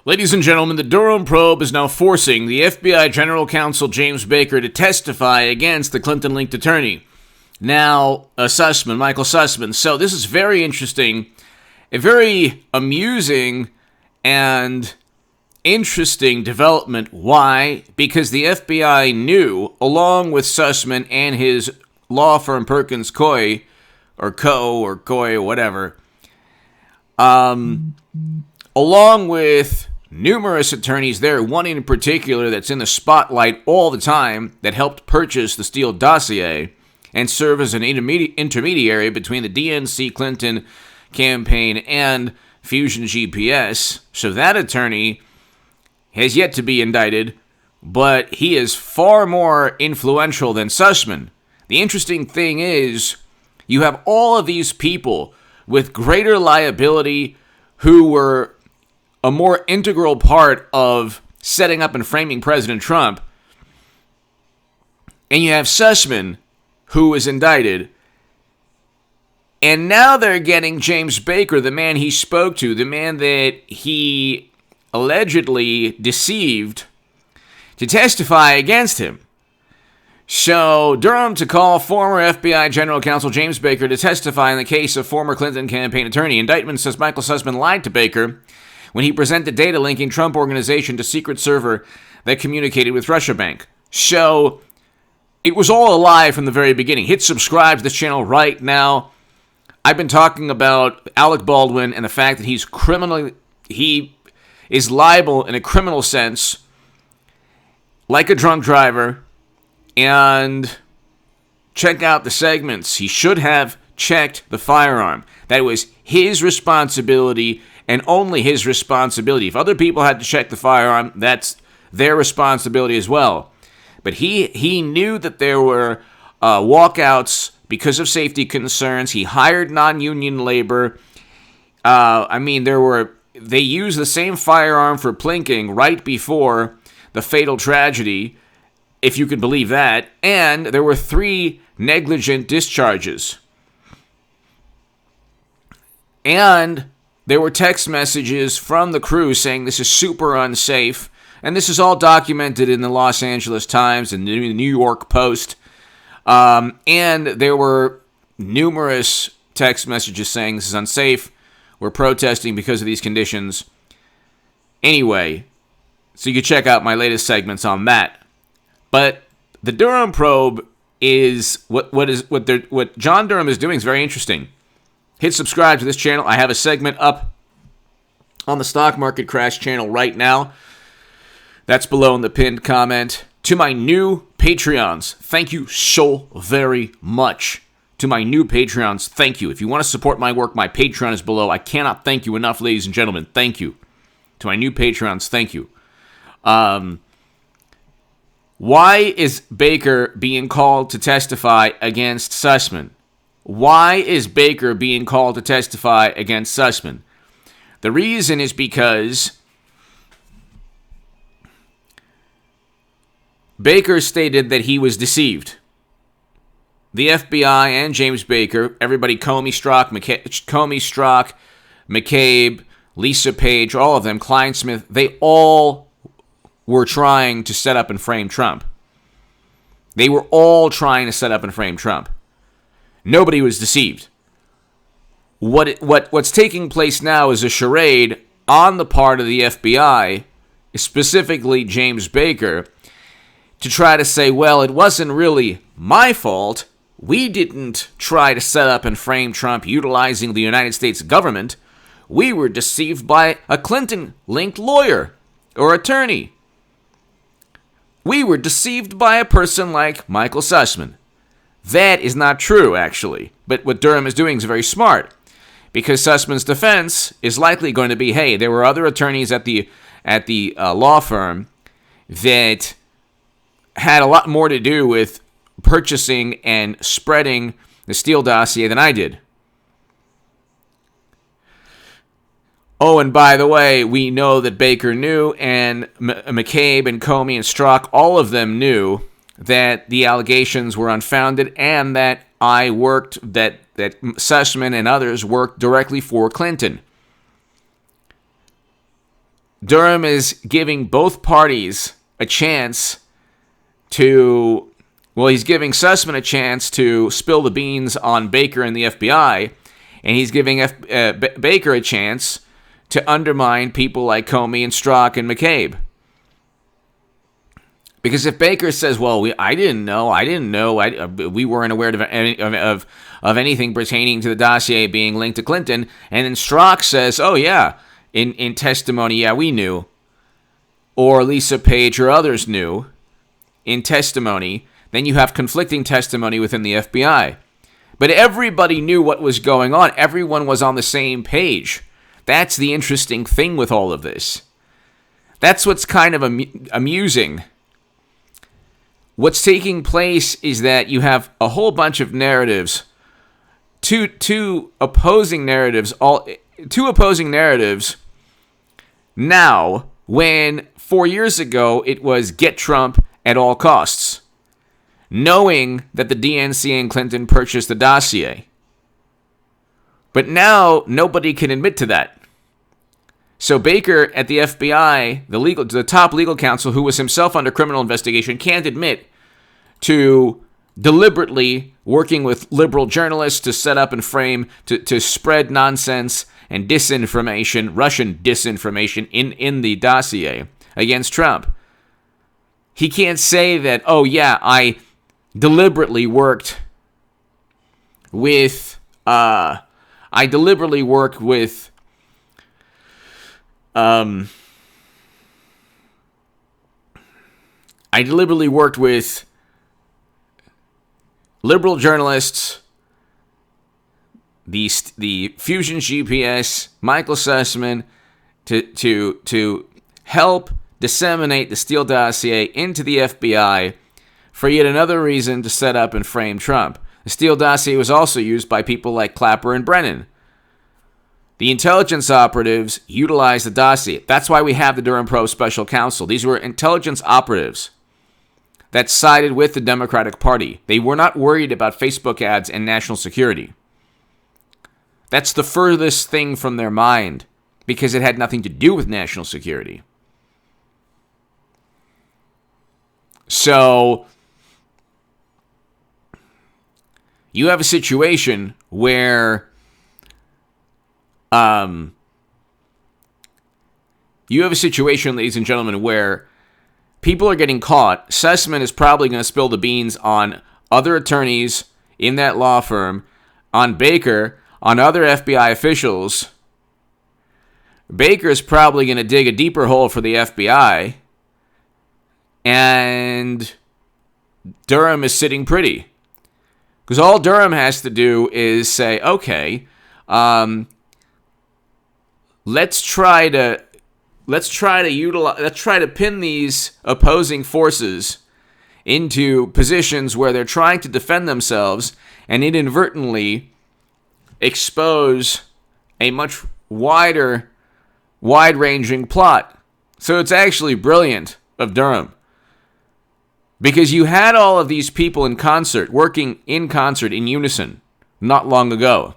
Ladies and gentlemen, the Durham probe is now forcing the FBI General Counsel James Baker to testify against the Clinton-linked attorney. Now, Michael Sussmann. So this is very interesting, a very amusing and interesting development. Why? Because the FBI knew, along with Sussmann and his law firm Perkins Coie, or Co, or Coy, or whatever, along with numerous attorneys there, one in particular that's in the spotlight all the time that helped purchase the Steele dossier and serve as an intermediary between the DNC Clinton campaign and Fusion GPS. So that attorney has yet to be indicted, but he is far more influential than Sussmann. The interesting thing is, you have all of these people with greater liability who were a more integral part of setting up and framing President Trump. And you have Sussmann, who was indicted. And now they're getting James Baker, the man he spoke to, the man that he allegedly deceived, to testify against him. So, Durham to call former FBI General Counsel James Baker to testify in the case of former Clinton campaign attorney. Indictment says Michael Sussmann lied to Baker when he presented data linking Trump Organization to secret server that communicated with Russia Bank. So, it was all a lie from the very beginning. Hit subscribe to this channel right now. I've been talking about Alec Baldwin and the fact that he is liable in a criminal sense, like a drunk driver, and check out the segments. He should have checked the firearm. That was his responsibility and only his responsibility. If other people had to check the firearm, that's their responsibility as well. But he knew that there were walkouts because of safety concerns. He hired non-union labor. They used the same firearm for plinking right before the fatal tragedy, if you can believe that, and there were 3 negligent discharges. And there were text messages from the crew saying this is super unsafe, and this is all documented in the Los Angeles Times and the New York Post. And there were numerous text messages saying this is unsafe, we're protesting because of these conditions. Anyway, so you can check out my latest segments on that. But the Durham probe is what John Durham is doing is very interesting. Hit subscribe to this channel. I have a segment up on the stock market crash channel right now. That's below in the pinned comment. To my new Patreons, thank you so very much. To my new Patreons, thank you. If you want to support my work, my Patreon is below. I cannot thank you enough, ladies and gentlemen. Thank you. To my new Patreons, thank you. Why is Baker being called to testify against Sussmann? Why is Baker being called to testify against Sussmann? The reason is because Baker stated that he was deceived. The FBI and James Baker, everybody, Comey, Strzok, McCabe, Lisa Page, all of them, Kleinsmith, they all were trying to set up and frame Trump. They were all trying to set up and frame Trump. Nobody was deceived. What's taking place now is a charade on the part of the FBI, specifically James Baker, to try to say, well, it wasn't really my fault. We didn't try to set up and frame Trump utilizing the United States government. We were deceived by a Clinton-linked lawyer or attorney. We were deceived by a person like Michael Sussmann. That is not true, actually. But what Durham is doing is very smart, because Sussmann's defense is likely going to be, hey, there were other attorneys at the law firm that had a lot more to do with purchasing and spreading the Steele dossier than I did. Oh, and by the way, we know that Baker knew, and McCabe and Comey and Strzok, all of them knew that the allegations were unfounded, and that that Sussmann and others worked directly for Clinton. Durham is giving both parties a chance to, well, he's giving Sussmann a chance to spill the beans on Baker and the FBI, and he's giving Baker a chance to undermine people like Comey and Strzok and McCabe. Because if Baker says, well, I didn't know, we weren't aware of anything pertaining to the dossier being linked to Clinton, and then Strzok says, oh yeah, in testimony, yeah, we knew, or Lisa Page or others knew in testimony, then you have conflicting testimony within the FBI. But everybody knew what was going on. Everyone was on the same page. That's the interesting thing with all of this. That's what's kind of amusing. What's taking place is that you have a whole bunch of narratives, two opposing narratives now, when 4 years ago it was get Trump at all costs, knowing that the DNC and Clinton purchased the dossier. But now nobody can admit to that. So Baker at the FBI, the top legal counsel, who was himself under criminal investigation, can't admit to deliberately working with liberal journalists to set up and frame, to spread nonsense and disinformation, Russian disinformation in the dossier against Trump. He can't say that, oh yeah, I deliberately worked with liberal journalists, the Fusion GPS, Michael Sussmann, to help disseminate the Steele dossier into the FBI for yet another reason to set up and frame Trump. The Steele dossier was also used by people like Clapper and Brennan. The intelligence operatives utilized the dossier. That's why we have the Durham Probe Special Counsel. These were intelligence operatives that sided with the Democratic Party. They were not worried about Facebook ads and national security. That's the furthest thing from their mind, because it had nothing to do with national security. So you have a situation where ladies and gentlemen, where people are getting caught. Sussmann is probably going to spill the beans on other attorneys in that law firm, on Baker, on other FBI officials. Baker is probably going to dig a deeper hole for the FBI, and Durham is sitting pretty. Because all Durham has to do is say, okay, let's try to pin these opposing forces into positions where they're trying to defend themselves and inadvertently expose a much wide-ranging plot. So it's actually brilliant of Durham, because you had all of these people in concert, working in concert in unison not long ago.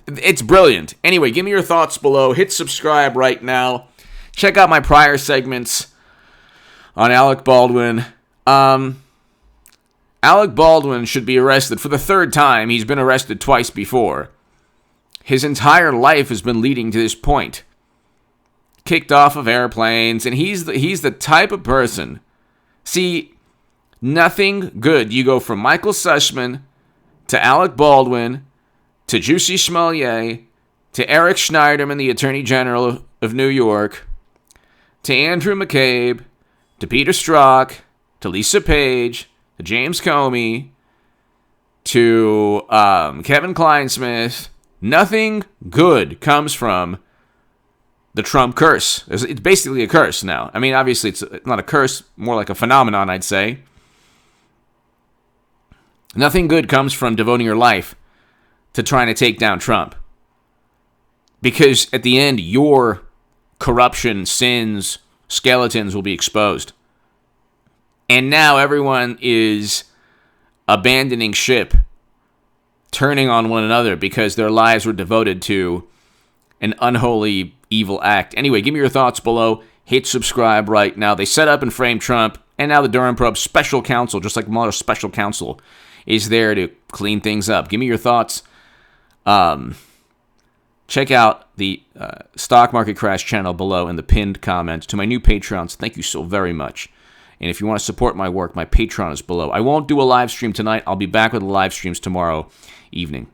It's brilliant. Anyway, give me your thoughts below. Hit subscribe right now. Check out my prior segments on Alec Baldwin. Alec Baldwin should be arrested for the third time. He's been arrested twice before. His entire life has been leading to this point. Kicked off of airplanes, and he's the type of person. See, nothing good. You go from Michael Sussmann to Alec Baldwin to Jussie Smollett, to Eric Schneiderman, the Attorney General of New York, to Andrew McCabe, to Peter Strzok, to Lisa Page, to James Comey, to Kevin Kleinsmith. Nothing good comes from the Trump curse. It's basically a curse now. I mean, obviously it's not a curse, more like a phenomenon, I'd say. Nothing good comes from devoting your life to trying to take down Trump. Because at the end, your corruption, sins, skeletons will be exposed. And now everyone is abandoning ship turning on one another because their lives were devoted to an unholy, evil act. Anyway, give me your thoughts below. Hit subscribe right now. They set up and framed Trump, and now the Durham probe special counsel, just like Mueller's special counsel, is there to clean things up. Give me your thoughts. Check out the stock market crash channel below in the pinned comment. To my new Patrons, thank you so very much. And if you want to support my work, my Patreon is below. I won't do a live stream tonight. I'll be back with the live streams tomorrow evening.